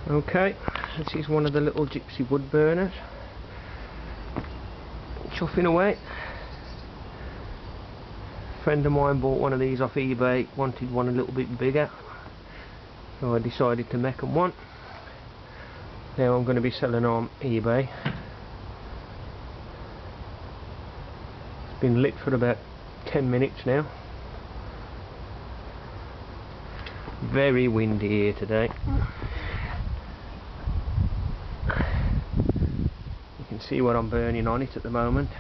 Okay, this is one of the little Gypsy wood burners, chuffing away. A friend of mine bought one of these off eBay, wanted one a little bit bigger, so I decided to make them one. Now I'm going to be selling on eBay. It's been lit for about 10 minutes now. Very windy here today. You can see what I'm burning on it at the moment.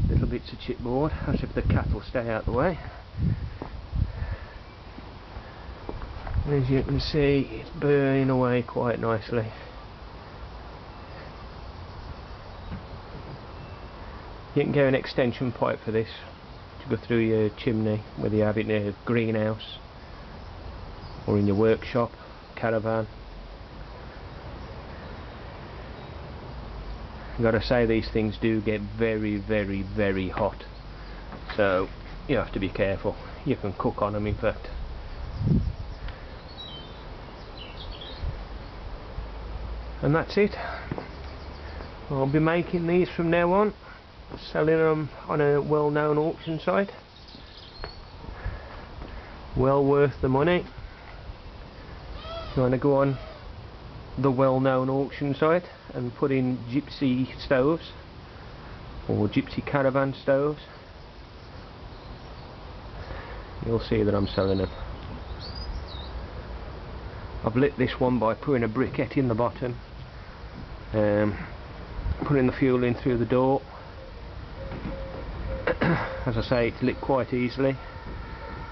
Little bits of chipboard, as if the cattle stay out the way. As you can see, it's burning away quite nicely. You can get an extension pipe for this to go through your chimney, whether you have it in a greenhouse or in your workshop, caravan. I've got to say, these things do get very, very, very hot, so you have to be careful. You can cook on them, in fact. And that's it. I'll be making these from now on, selling them on a well-known auction site. Well worth the money. If you want to go on the well-known auction site and put in Gypsy stoves or Gypsy Caravan stoves, you'll see that I'm selling them. I've lit this one by putting a briquette in the bottom, putting the fuel in through the door. As I say, it's lit quite easily,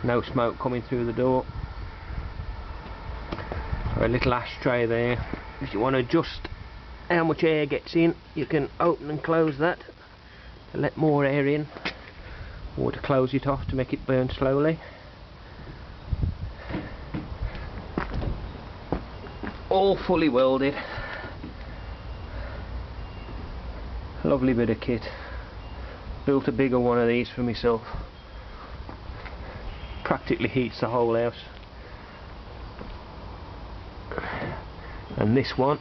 no smoke coming through the door. So a little ashtray there. If you want to adjust how much air gets in, you can open and close that to let more air in, or to close it off to make it burn slowly. All fully welded. Lovely bit of kit. Built a bigger one of these for myself. Practically heats the whole house. And this one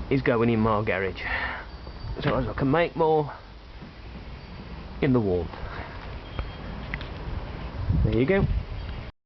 is going in my garage, so as I can make more in the warmth. There you go.